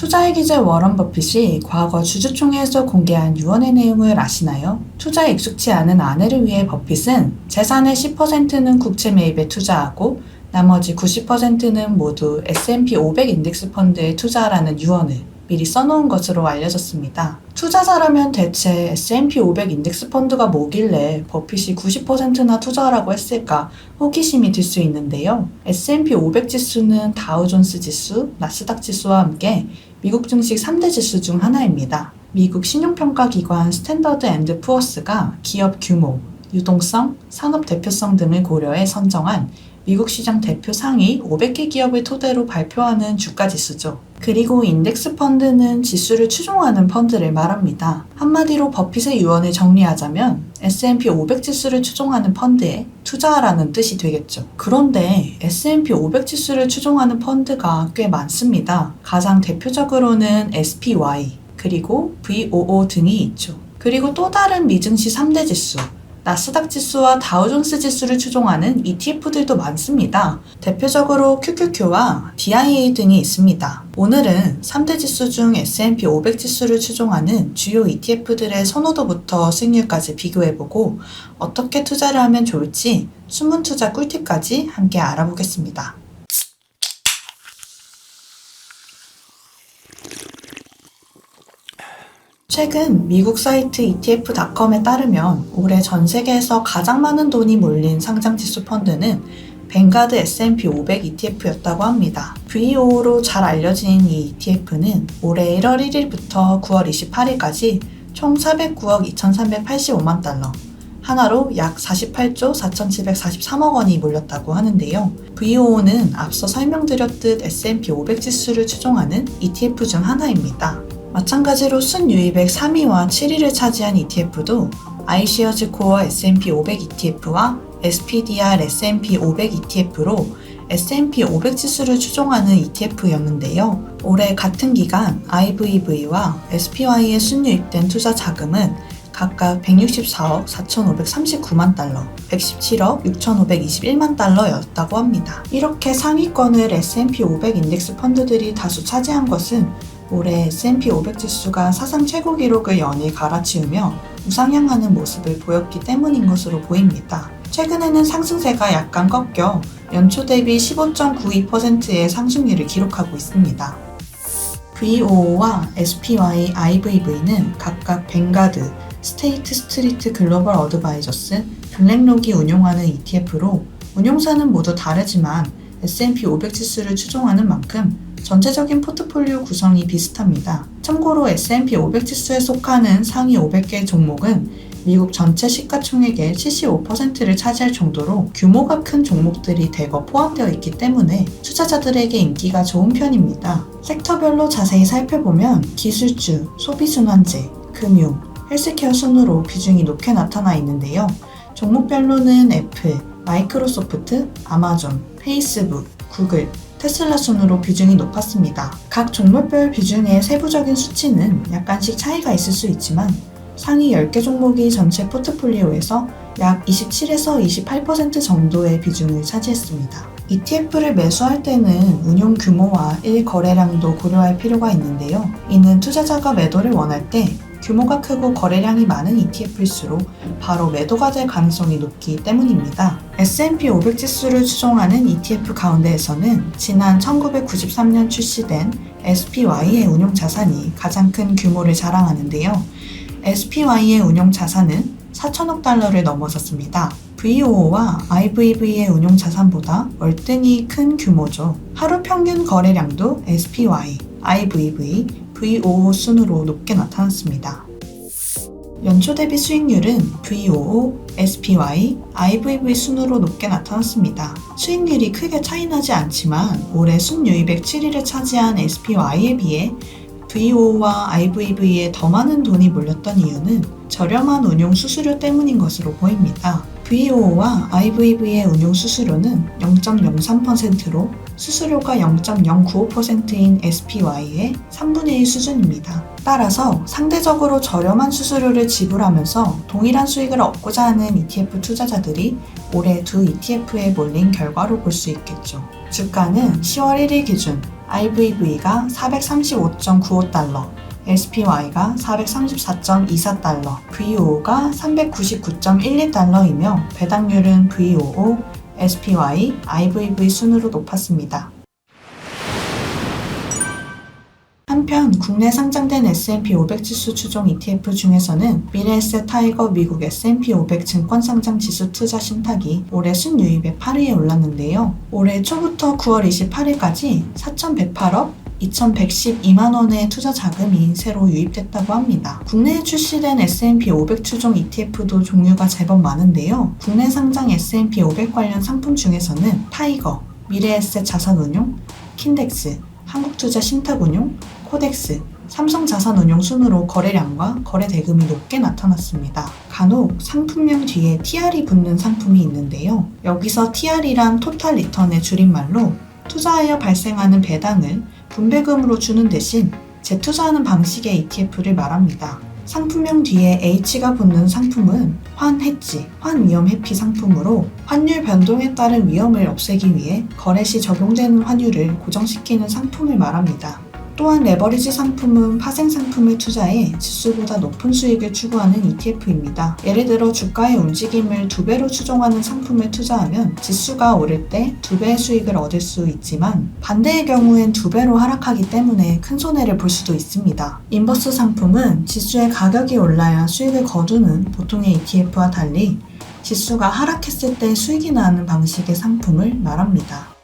투자의 기재 워런 버핏이 과거 주주총회에서 공개한 유언의 내용을 아시나요? 투자에 익숙치 않은 아내를 위해 버핏은 재산의 10%는 국채 매입에 투자하고 나머지 90%는 모두 S&P 500 인덱스 펀드에 투자하라는 유언을 미리 써놓은 것으로 알려졌습니다. 투자자라면 대체 S&P 500 인덱스 펀드가 뭐길래 버핏이 90%나 투자하라고 했을까 호기심이 들 수 있는데요. S&P 500 지수는 다우존스 지수, 나스닥 지수와 함께 미국 증시 3대 지수 중 하나입니다. 미국 신용평가기관 스탠더드 앤드 푸어스가 기업 규모, 유동성, 산업 대표성 등을 고려해 선정한 미국 시장 대표 상위 500개 기업을 토대로 발표하는 주가지수죠. 그리고 인덱스 펀드는 지수를 추종하는 펀드를 말합니다. 한마디로 버핏의 유언을 정리하자면 S&P 500 지수를 추종하는 펀드에 투자하라는 뜻이 되겠죠. 그런데 S&P 500 지수를 추종하는 펀드가 꽤 많습니다. 가장 대표적으로는 SPY, 그리고 VOO 등이 있죠. 그리고 또 다른 미증시 3대 지수, 나스닥 지수와 다우존스 지수를 추종하는 ETF들도 많습니다. 대표적으로 QQQ와 DIA 등이 있습니다. 오늘은 3대 지수 중 S&P 500 지수를 추종하는 주요 ETF들의 선호도부터 승률까지 비교해보고 어떻게 투자를 하면 좋을지 숨은 투자 꿀팁까지 함께 알아보겠습니다. 최근 미국 사이트 ETF.com에 따르면 올해 전 세계에서 가장 많은 돈이 몰린 상장지수 펀드는 뱅가드 S&P 500 ETF였다고 합니다. VOO로 잘 알려진 이 ETF는 올해 1월 1일부터 9월 28일까지 총 409억 2,385만 달러, 하나로 약 48조 4,743억 원이 몰렸다고 하는데요. VOO는 앞서 설명드렸듯 S&P 500 지수를 추종하는 ETF 중 하나입니다. 마찬가지로 순유입액 3위와 7위를 차지한 ETF도 iShares Core S&P 500 ETF와 SPDR S&P 500 ETF로 S&P 500 지수를 추종하는 ETF였는데요. 올해 같은 기간 IVV와 SPY에 순유입된 투자 자금은 각각 164억 4,539만 달러, 117억 6,521만 달러였다고 합니다. 이렇게 상위권을 S&P 500 인덱스 펀드들이 다수 차지한 것은 올해 S&P 500 지수가 사상 최고 기록을 연일 갈아치우며 우상향하는 모습을 보였기 때문인 것으로 보입니다. 최근에는 상승세가 약간 꺾여 연초 대비 15.92%의 상승률을 기록하고 있습니다. VOO와 SPY, IVV는 각각 뱅가드, 스테이트 스트리트 글로벌 어드바이저스, 블랙록이 운용하는 ETF로 운용사는 모두 다르지만 S&P 500 지수를 추종하는 만큼 전체적인 포트폴리오 구성이 비슷합니다. 참고로 S&P 500 지수에 속하는 상위 500개 종목은 미국 전체 시가총액의 75%를 차지할 정도로 규모가 큰 종목들이 대거 포함되어 있기 때문에 투자자들에게 인기가 좋은 편입니다. 섹터별로 자세히 살펴보면 기술주, 소비순환재, 금융, 헬스케어 순으로 비중이 높게 나타나 있는데요. 종목별로는 애플, 마이크로소프트, 아마존, 페이스북, 구글, 테슬라 순으로 비중이 높았습니다. 각 종목별 비중의 세부적인 수치는 약간씩 차이가 있을 수 있지만 상위 10개 종목이 전체 포트폴리오에서 약 27에서 28% 정도의 비중을 차지했습니다. ETF를 매수할 때는 운용 규모와 1거래량도 고려할 필요가 있는데요. 이는 투자자가 매도를 원할 때 규모가 크고 거래량이 많은 ETF일수록 바로 매도가 될 가능성이 높기 때문입니다. S&P 500 지수를 추종하는 ETF 가운데에서는 지난 1993년 출시된 SPY의 운용 자산이 가장 큰 규모를 자랑하는데요. SPY의 운용 자산은 4천억 달러를 넘어섰습니다. VOO와 IVV의 운용 자산보다 월등히 큰 규모죠. 하루 평균 거래량도 SPY, IVV, VOO 순으로 높게 나타났습니다. 연초 대비 수익률은 VOO, SPY, IVV 순으로 높게 나타났습니다. 수익률이 크게 차이나지 않지만 올해 순유입액 7위를 차지한 SPY에 비해 VOO와 IVV에 더 많은 돈이 몰렸던 이유는 저렴한 운용 수수료 때문인 것으로 보입니다. VOO와 IVV의 운용 수수료는 0.03%로 수수료가 0.095%인 SPY의 3분의 1 수준입니다. 따라서 상대적으로 저렴한 수수료를 지불하면서 동일한 수익을 얻고자 하는 ETF 투자자들이 올해 두 ETF에 몰린 결과로 볼 수 있겠죠. 주가는 10월 1일 기준 IVV가 435.95달러, SPY가 434.24달러, VOO가 399.12달러이며 배당률은 VOO, SPY, IVV 순으로 높았습니다. 한편 국내 상장된 S&P 500 지수 추종 ETF 중에서는 미래에셋 타이거 미국 S&P 500 증권상장 지수 투자 신탁이 올해 순유입에 8위에 올랐는데요. 올해 초부터 9월 28일까지 4,108억 2,112만원의 투자 자금이 새로 유입됐다고 합니다. 국내에 출시된 S&P 500 추종 ETF도 종류가 제법 많은데요. 국내 상장 S&P 500 관련 상품 중에서는 타이거, 미래에셋 자산운용, 킨덱스, 한국투자 신탁운용, 코덱스, 삼성자산운용 순으로 거래량과 거래 대금이 높게 나타났습니다. 간혹 상품명 뒤에 TR이 붙는 상품이 있는데요. 여기서 TR이란 토탈 리턴의 줄임말로 투자하여 발생하는 배당을 분배금으로 주는 대신 재투자하는 방식의 ETF를 말합니다. 상품명 뒤에 H가 붙는 상품은 환해지, 환위험 회피 상품으로 환율 변동에 따른 위험을 없애기 위해 거래 시 적용되는 환율을 고정시키는 상품을 말합니다. 또한 레버리지 상품은 파생 상품에 투자해 지수보다 높은 수익을 추구하는 ETF입니다. 예를 들어 주가의 움직임을 2배로 추종하는 상품에 투자하면 지수가 오를 때 2배의 수익을 얻을 수 있지만 반대의 경우엔 2배로 하락하기 때문에 큰 손해를 볼 수도 있습니다. 인버스 상품은 지수의 가격이 올라야 수익을 거두는 보통의 ETF와 달리 지수가 하락했을 때 수익이 나는 방식의 상품을 말합니다.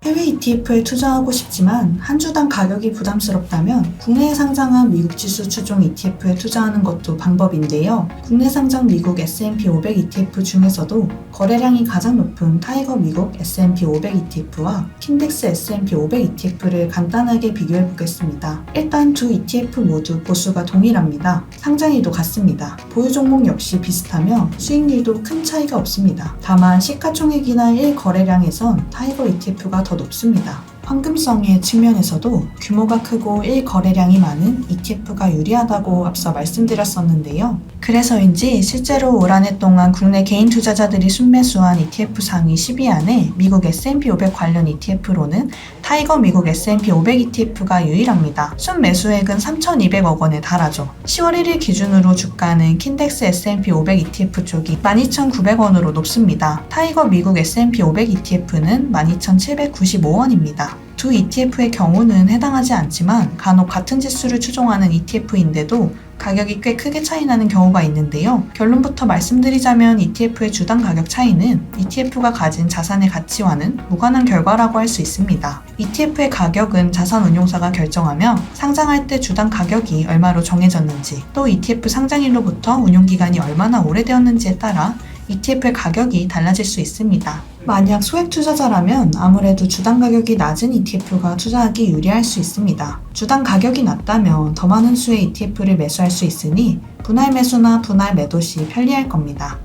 해외 ETF에 투자하고 싶지만 한 주당 가격이 부담스럽다면 국내에 상장한 미국 지수 추종 ETF에 투자하는 것도 방법인데요. 국내 상장 미국 S&P 500 ETF 중에서도 거래량이 가장 높은 타이거 미국 S&P 500 ETF와 킨덱스 S&P 500 ETF를 간단하게 비교해 보겠습니다. 일단 두 ETF 모두 보수가 동일합니다. 상장일도 같습니다. 보유 종목 역시 비슷하며 수익률도 큰 차이가 없습니다. 다만 시가총액이나 1거래량에선 타이거 ETF가 더 높습니다. 황금성의 측면에서도 규모가 크고 1거래량이 많은 ETF가 유리하다고 앞서 말씀드렸었는데요. 그래서인지 실제로 올 한 해 동안 국내 개인 투자자들이 순매수한 ETF 상위 10위 안에 미국 S&P 500 관련 ETF로는 타이거 미국 S&P 500 ETF가 유일합니다. 순매수액은 3,200억 원에 달하죠. 10월 1일 기준으로 주가는 킨덱스 S&P 500 ETF 쪽이 12,900원으로 높습니다. 타이거 미국 S&P 500 ETF는 12,795원입니다. 두 ETF의 경우는 해당하지 않지만 간혹 같은 지수를 추종하는 ETF인데도 가격이 꽤 크게 차이 나는 경우가 있는데요. 결론부터 말씀드리자면 ETF의 주당 가격 차이는 ETF가 가진 자산의 가치와는 무관한 결과라고 할 수 있습니다. ETF의 가격은 자산운용사가 결정하며 상장할 때 주당 가격이 얼마로 정해졌는지, 또 ETF 상장일로부터 운용기간이 얼마나 오래되었는지에 따라 ETF의 가격이 달라질 수 있습니다. 만약 소액 투자자라면 아무래도 주당 가격이 낮은 ETF가 투자하기 유리할 수 있습니다. 주당 가격이 낮다면 더 많은 수의 ETF를 매수할 수 있으니 분할 매수나 분할 매도 시 편리할 겁니다.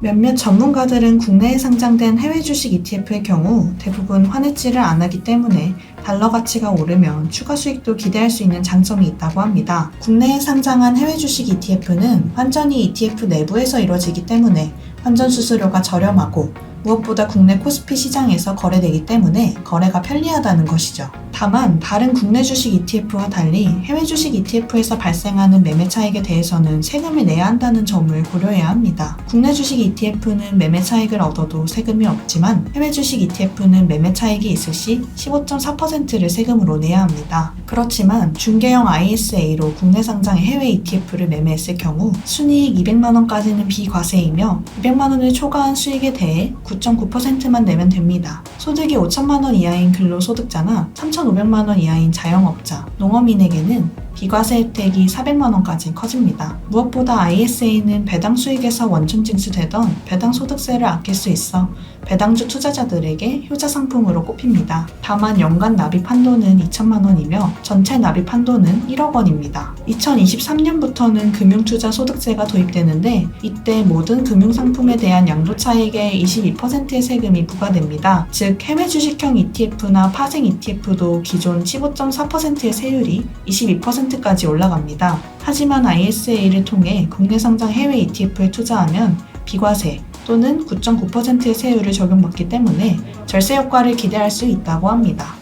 몇몇 전문가들은 국내에 상장된 해외 주식 ETF의 경우 대부분 환해지를 안 하기 때문에 달러 가치가 오르면 추가 수익도 기대할 수 있는 장점이 있다고 합니다. 국내에 상장한 해외 주식 ETF는 환전이 ETF 내부에서 이루어지기 때문에 환전 수수료가 저렴하고 무엇보다 국내 코스피 시장에서 거래되기 때문에 거래가 편리하다는 것이죠. 다만 다른 국내 주식 ETF와 달리 해외 주식 ETF에서 발생하는 매매 차익에 대해서는 세금을 내야 한다는 점을 고려해야 합니다. 국내 주식 ETF는 매매 차익을 얻어도 세금이 없지만 해외 주식 ETF는 매매 차익이 있을 시 15.4%를 세금으로 내야 합니다. 그렇지만 중개형 ISA로 국내 상장의 해외 ETF를 매매했을 경우 순이익 200만원까지는 비과세이며 200만원을 초과한 수익에 대해 9.9%만 내면 됩니다. 소득이 5천만원 이하인 근로소득자나 3,500만원 이하인 자영업자, 농어민에게는 비과세 혜택이 400만원까지 커집니다. 무엇보다 ISA는 배당 수익에서 원천 징수되던 배당 소득세를 아낄 수 있어 배당주 투자자들에게 효자 상품으로 꼽힙니다. 다만 연간 납입 한도는 2천만원이며 전체 납입 한도는 1억 원입니다. 2023년부터는 금융투자 소득세가 도입되는데 이때 모든 금융상품에 대한 양도차익의 22%의 세금이 부과됩니다. 즉 해외 주식형 ETF나 파생 ETF도 기존 15.4%의 세율이 22%까지 올라갑니다. 하지만 ISA를 통해 국내 상장 해외 ETF에 투자하면 비과세 또는 9.9%의 세율을 적용받기 때문에 절세 효과를 기대할 수 있다고 합니다.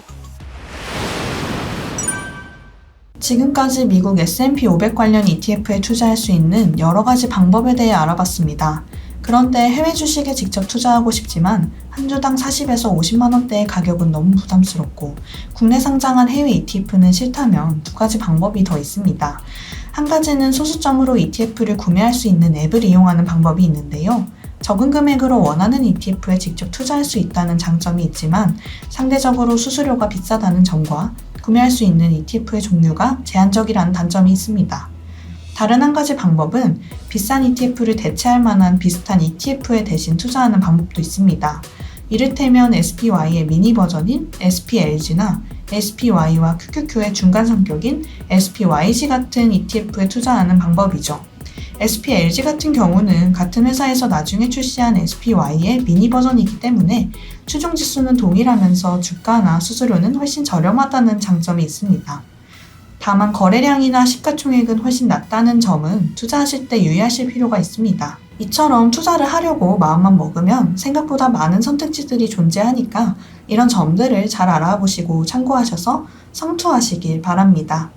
지금까지 미국 S&P 500 관련 ETF에 투자할 수 있는 여러 가지 방법에 대해 알아봤습니다. 그런데 해외 주식에 직접 투자하고 싶지만 한 주당 40에서 50만 원대의 가격은 너무 부담스럽고 국내 상장한 해외 ETF는 싫다면 두 가지 방법이 더 있습니다. 한 가지는 소수점으로 ETF를 구매할 수 있는 앱을 이용하는 방법이 있는데요. 적은 금액으로 원하는 ETF에 직접 투자할 수 있다는 장점이 있지만 상대적으로 수수료가 비싸다는 점과 구매할 수 있는 ETF의 종류가 제한적이라는 단점이 있습니다. 다른 한 가지 방법은 비싼 ETF를 대체할 만한 비슷한 ETF에 대신 투자하는 방법도 있습니다. 이를테면 SPY의 미니 버전인 SPLG나 SPY와 QQQ의 중간 성격인 SPYG 같은 ETF에 투자하는 방법이죠. SPLG 같은 경우는 같은 회사에서 나중에 출시한 SPY의 미니 버전이기 때문에 추종 지수는 동일하면서 주가나 수수료는 훨씬 저렴하다는 장점이 있습니다. 다만 거래량이나 시가총액은 훨씬 낮다는 점은 투자하실 때 유의하실 필요가 있습니다. 이처럼 투자를 하려고 마음만 먹으면 생각보다 많은 선택지들이 존재하니까 이런 점들을 잘 알아보시고 참고하셔서 성투하시길 바랍니다.